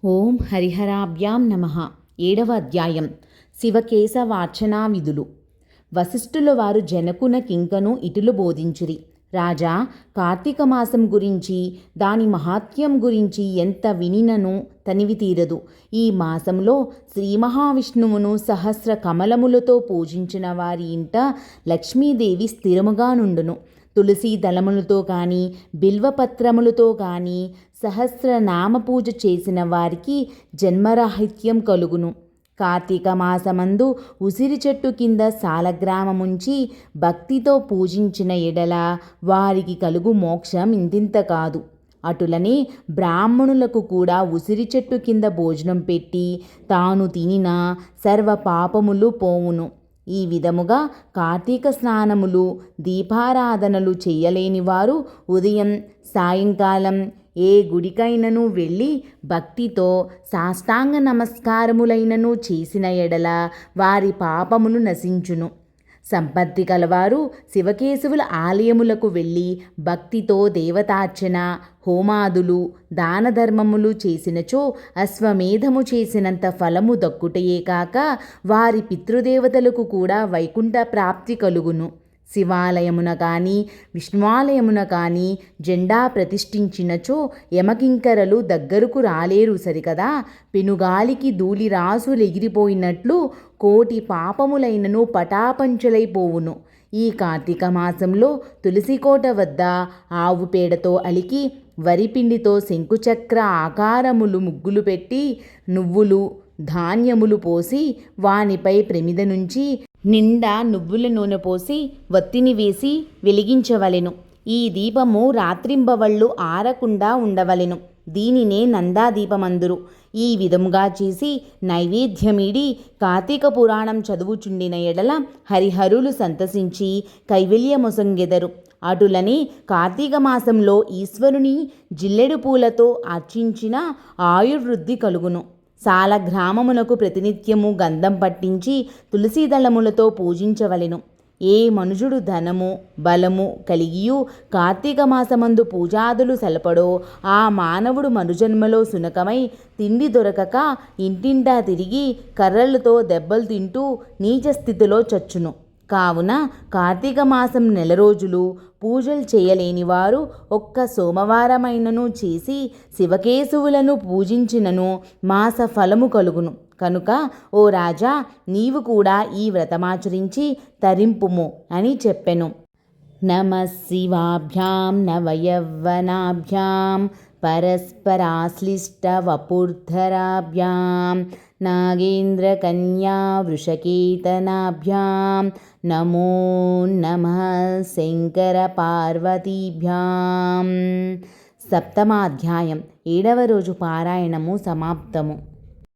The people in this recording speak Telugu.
ఓం హరిహరాభ్యాం నమః. 7వ అధ్యాయం. శివకేశవార్చనా విధులు. వశిష్ఠుల వారు జనకున కింకను ఇటులు బోధించిరి. రాజా, కార్తీక మాసం గురించి దాని మహాత్మ్యం గురించి ఎంత వినినను తనివి తీరదు. ఈ మాసంలో శ్రీ మహావిష్ణువును సహస్ర కమలములతో పూజించిన వారి ఇంట లక్ష్మీదేవి స్థిరముగా నుండును. తులసి దళములతో కానీ బిల్వపత్రములతో కానీ సహస్రనామ పూజ చేసిన వారికి జన్మరాహిత్యం కలుగును. కార్తీక మాసమందు ఉసిరి చెట్టు కింద సాలగ్రామముంచి భక్తితో పూజించిన ఎడల వారికి కలుగు మోక్షం ఇంతింత కాదు. అటులనే బ్రాహ్మణులకు కూడా ఉసిరి చెట్టు కింద భోజనం పెట్టి తాను తినిన సర్వ పాపములు పోవును. ఈ విధముగా కార్తీక స్నానములు దీపారాధనలు చెయ్యలేని వారు ఉదయం సాయంకాలం ఏ గుడికైనను వెళ్ళి భక్తితో సాష్టాంగ నమస్కారములైనను చేసిన ఎడల వారి పాపములు నశించును. సంపత్తి కలవారు శివకేశవుల ఆలయములకు వెళ్ళి భక్తితో దేవతార్చన హోమాదులు దాన ధర్మములు చేసినచో అశ్వమేధము చేసినంత ఫలము దక్కుటయే కాక వారి పితృదేవతలకు కూడా వైకుంఠ ప్రాప్తి కలుగును. శివాలయమున కానీ విష్ణువాలయమున కానీ జెండా ప్రతిష్ఠించినచో యమకింకరలు దగ్గరకు రాలేరు సరికదా. పెనుగాలికి ధూళిరాసులు ఎగిరిపోయినట్లు కోటి పాపములైనను పటాపంచలైపోవును. ఈ కార్తీక మాసంలో తులసికోట వద్ద ఆవు పేడతో అలికి వరిపిండితో శంకుచక్ర ఆకారములు ముగ్గులు పెట్టి నువ్వులు ధాన్యములు పోసి వానిపై ప్రమిద నుంచి నిండా నువ్వుల నూనె పోసి వత్తిని వేసి వెలిగించవలెను. ఈ దీపము రాత్రింబవళ్ళు ఆరకుండా ఉండవలెను. దీనినే నందాదీపమందురు. ఈ విధముగా చేసి నైవేద్యమిడి కార్తీక పురాణం చదువుచుండిన ఎడల హరిహరులు సంతసించి కైవల్యమొసంగెదరు. అటులని కార్తీక మాసంలో ఈశ్వరుని జిల్లెడు పూలతో అర్చించిన ఆయుర్వృద్ధి కలుగును. సాలగ్రామమునకు ప్రతినిత్యము గంధం పట్టించి తులసీదళములతో పూజించవలెను. ఏ మనుజుడు ధనము బలము కలిగియు కార్తీక మాసమందు పూజాదులు సలపడో ఆ మానవుడు మనుజన్మలో సునకమై తిండి దొరకక ఇంటింటా తిరిగి కర్రలతో దెబ్బలు తింటూ నీచస్థితిలో చచ్చును. కావున కార్తీక మాసం 9 రోజులు పూజలు చేయలేని వారు ఒక్క సోమవారమైనను చేసి శివకేశవులను పూజించినను మాస ఫలము కలుగును. కనుక ఓ రాజా, నీవు కూడా ఈ వ్రతమాచరించి తరింపుము అని చెప్పెను. నమః శివాభ్యాం నవయవ్వనాభ్యాం పరస్పరాశ్లిష్టవపుర్ధరాభ్యాం నాగేంద్రకన్యా వృషకేతనాభ్యాం నమో నమః శంకరపార్వతీభ్యాం. 7వ అధ్యాయం. 7వ రోజు పారాయణము సమాప్తము.